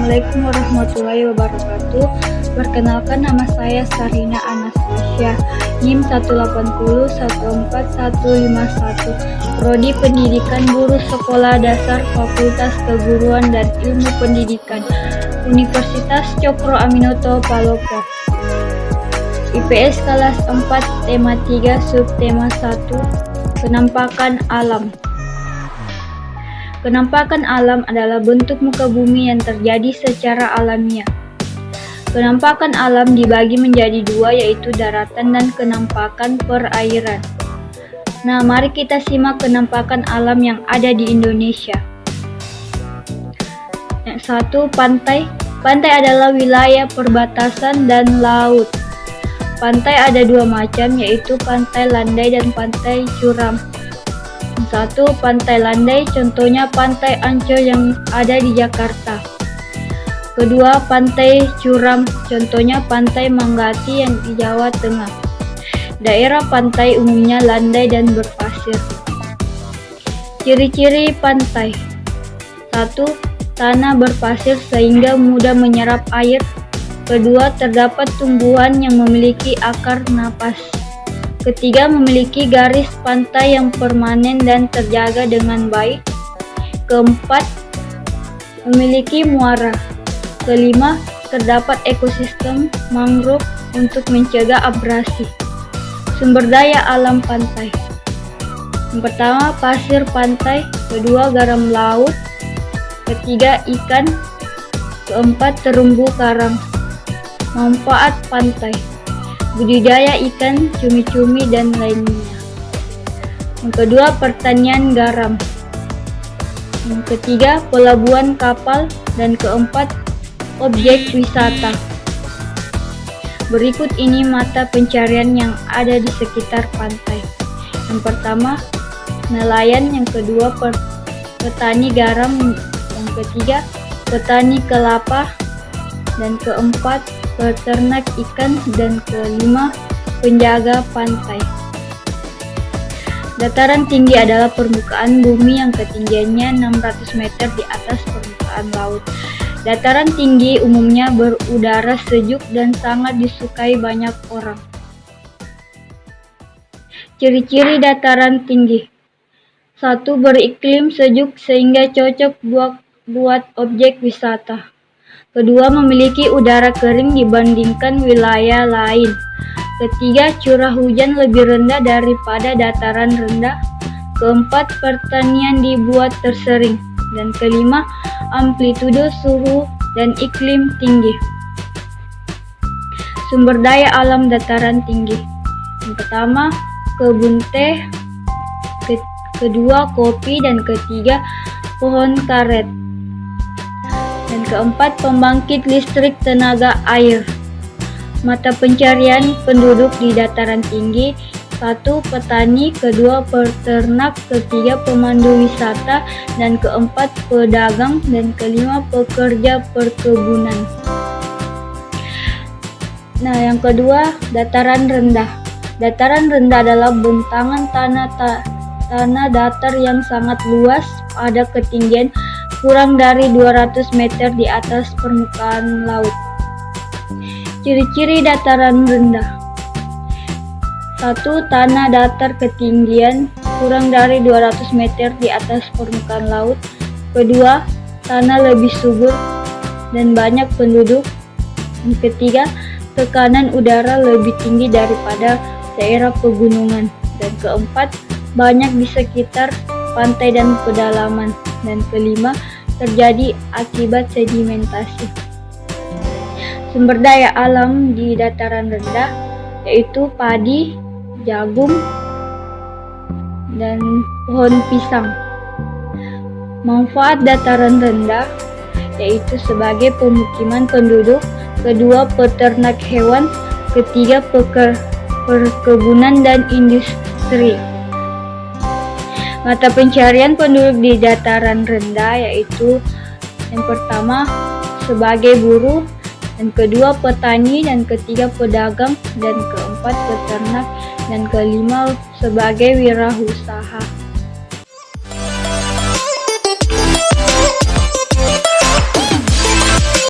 Assalamualaikum warahmatullahi wabarakatuh. Perkenalkan, nama saya Sarina Anastasia, NIM 180141151, Prodi Pendidikan Guru Sekolah Dasar Fakultas Keguruan dan Ilmu Pendidikan, Universitas Cokro Aminoto Palopo. IPS kelas 4, tema 3, subtema 1, penampakan alam. Penampakan alam adalah bentuk muka bumi yang terjadi secara alamiah. Penampakan alam dibagi menjadi dua, yaitu daratan dan kenampakan perairan. Nah, mari kita simak penampakan alam yang ada di Indonesia. Yang satu, pantai. Pantai adalah wilayah perbatasan dan laut. Pantai ada dua macam, yaitu pantai landai dan pantai curam. Satu, pantai landai, contohnya Pantai Ancol yang ada di Jakarta. Kedua, pantai curam, contohnya Pantai Manggati yang di Jawa Tengah. Daerah pantai umumnya landai dan berpasir. Ciri-ciri pantai. Satu, tanah berpasir sehingga mudah menyerap air. Kedua, terdapat tumbuhan yang memiliki akar napas. Ketiga, memiliki garis pantai yang permanen dan terjaga dengan baik. Keempat, memiliki muara. Kelima, terdapat ekosistem mangrove untuk mencegah abrasi. Sumber daya alam pantai. Yang pertama, pasir pantai. Kedua, garam laut. Ketiga, ikan. Keempat, terumbu karang. Manfaat pantai: budidaya ikan, cumi-cumi, dan lainnya. Yang kedua, pertanian garam. Yang ketiga, pelabuhan kapal. Dan keempat, objek wisata. Berikut ini mata pencarian yang ada di sekitar pantai. Yang pertama, nelayan. Yang kedua, petani garam. Yang ketiga, petani kelapa. Dan keempat, peternak ikan. Dan kelima, penjaga pantai. Dataran tinggi adalah permukaan bumi yang ketinggiannya 600 meter di atas permukaan laut. Dataran tinggi umumnya berudara sejuk dan sangat disukai banyak orang. Ciri-ciri dataran tinggi. 1. Beriklim sejuk sehingga cocok buat objek wisata. Kedua, memiliki udara kering dibandingkan wilayah lain. Ketiga, curah hujan lebih rendah daripada dataran rendah. Keempat, pertanian dibuat tersering. Dan kelima, amplitudo suhu dan iklim tinggi. Sumber daya alam dataran tinggi. Yang pertama, kebun teh. Kedua, kopi. Dan ketiga, pohon karet. Dan keempat, pembangkit listrik tenaga air. Mata pencarian penduduk di dataran tinggi. 1. Petani. Kedua, peternak. Ketiga, pemandu wisata. Dan keempat, pedagang. Dan kelima, pekerja perkebunan. Nah, yang kedua, dataran rendah. Dataran rendah adalah bentangan tanah datar yang sangat luas pada ketinggian kurang dari 200 meter di atas permukaan laut. Ciri-ciri dataran rendah. 1. Tanah datar ketinggian kurang dari 200 meter di atas permukaan laut. Kedua, tanah lebih subur dan banyak penduduk. Yang ketiga, tekanan udara lebih tinggi daripada daerah pegunungan. Dan keempat, banyak di sekitar pantai dan pedalaman. Dan kelima, terjadi akibat sedimentasi. Sumber daya alam di dataran rendah yaitu padi, jagung, dan pohon pisang. Manfaat dataran rendah yaitu sebagai pemukiman penduduk. Kedua, peternak hewan. Ketiga, perkebunan dan industri. Mata pencarian penduduk di dataran rendah yaitu yang pertama, sebagai buruh. Dan kedua, petani. Dan ketiga, pedagang. Dan keempat, peternak. Dan kelima, sebagai wirausaha.